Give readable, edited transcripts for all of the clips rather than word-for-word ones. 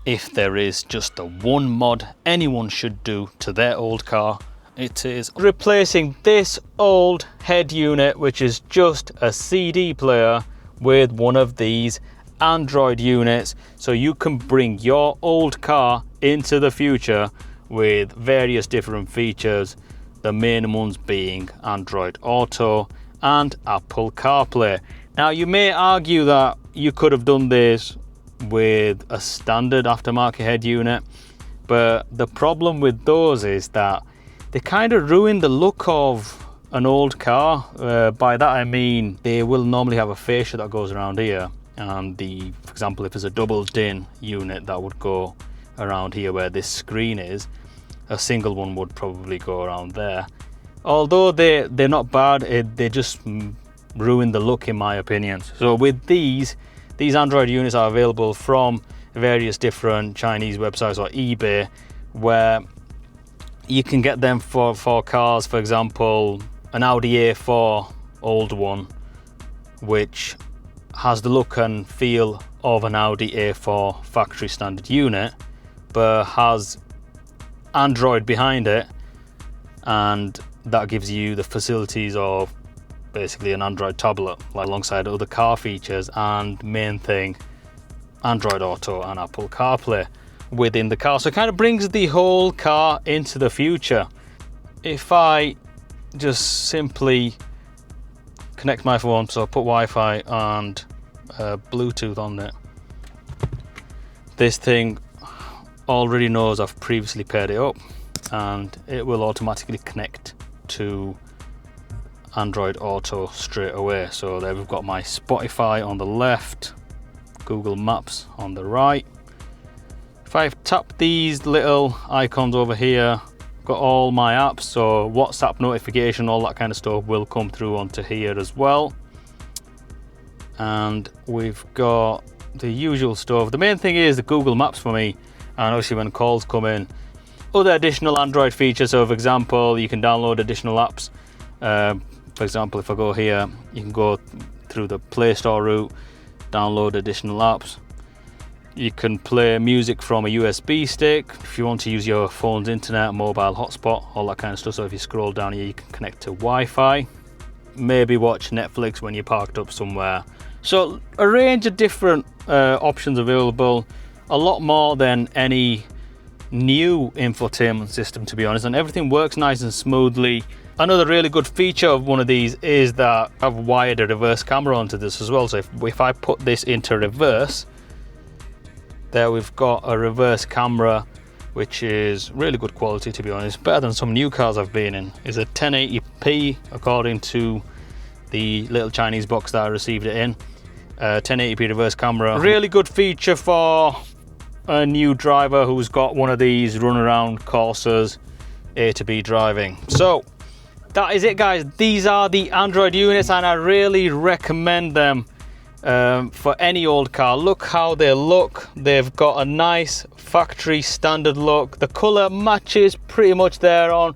if there is just the one mod anyone should do to their old car, it is replacing this old head unit, which is just a CD player, with one of these Android units, so you can bring your old car into the future with various different features, the main ones being Android Auto and Apple CarPlay. Now, you may argue that you could have done this with a standard aftermarket head unit, but the problem with those is that they kind of ruin the look of an old car. By that I mean they will normally have a fascia that goes around here, and for example, if there's a double din unit, that would go around here where this screen is. A single one would probably go around there. Although they're not bad, they just ruin the look in my opinion. So with these Android units are available from various different Chinese websites or eBay, where you can get them for cars, for example, an Audi A4 old one, which has the look and feel of an Audi A4 factory standard unit, but has Android behind it, and that gives you the facilities of basically an Android tablet, like alongside other car features, and main thing, Android Auto and Apple CarPlay within the car. So it kind of brings the whole car into the future. If I just simply connect my phone, so I put Wi-Fi and Bluetooth on it, this thing already knows I've previously paired it up, and it will automatically connect to Android Auto straight away. So there we've got my Spotify on the left, Google Maps on the right. If I tap these little icons over here, got all my apps, so WhatsApp notification, all that kind of stuff will come through onto here as well. And we've got the usual stuff. The main thing is the Google Maps for me, and obviously when calls come in, other additional Android features. So for example, you can download additional apps. For example, if I go here, you can go through the Play Store route, download additional apps. You can play music from a USB stick. If you want to use your phone's internet, mobile hotspot, all that kind of stuff. So if you scroll down here, you can connect to Wi-Fi. Maybe watch Netflix when you're parked up somewhere. So a range of different options available. A lot more than any new infotainment system, to be honest, and everything works nice and smoothly. Another really good feature of one of these is that I've wired a reverse camera onto this as well. So if I put this into reverse, there we've got a reverse camera, which is really good quality, to be honest, better than some new cars I've been in. It's a 1080p according to the little Chinese box that I received it in. 1080p reverse camera, really good feature for a new driver who's got one of these run around Corsas, A to B driving. So that is it, guys. These are the Android units, and I really recommend them for any old car. Look how they look. They've got a nice factory standard look. The color matches pretty much there on.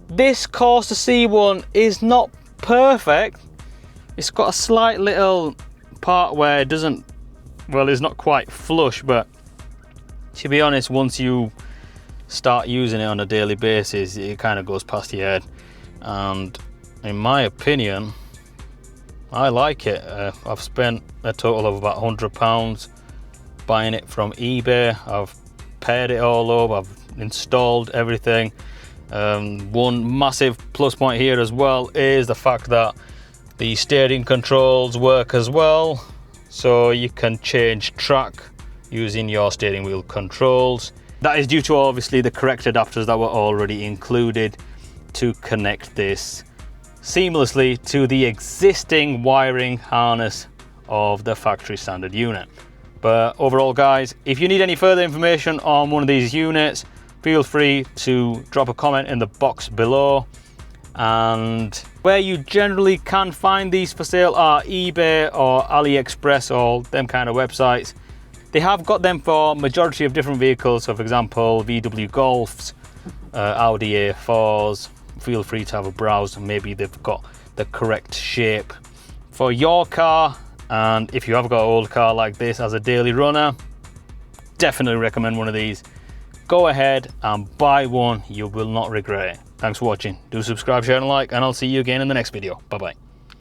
This Corsa C1 is not perfect. It's got a slight little part where it doesn't, well, it's not quite flush, but to be honest, once you start using it on a daily basis, it kind of goes past your head. And in my opinion, I like it. I've spent a total of about £100 buying it from eBay. I've paired it all up, I've installed everything. One massive plus point here as well is the fact that the steering controls work as well, so you can change track using your steering wheel controls. That is due to obviously the correct adapters that were already included to connect this seamlessly to the existing wiring harness of the factory standard unit. But overall, guys, if you need any further information on one of these units, feel free to drop a comment in the box below. And where you generally can find these for sale are eBay or AliExpress or them kind of websites. They have got them for majority of different vehicles. So for example, VW Golfs, Audi A4s, feel free to have a browse, and maybe they've got the correct shape for your car. And if you have got an old car like this as a daily runner, definitely recommend one of these. Go ahead and buy one, you will not regret it. Thanks for watching. Do subscribe, share and like, and I'll see you again in the next video. Bye bye.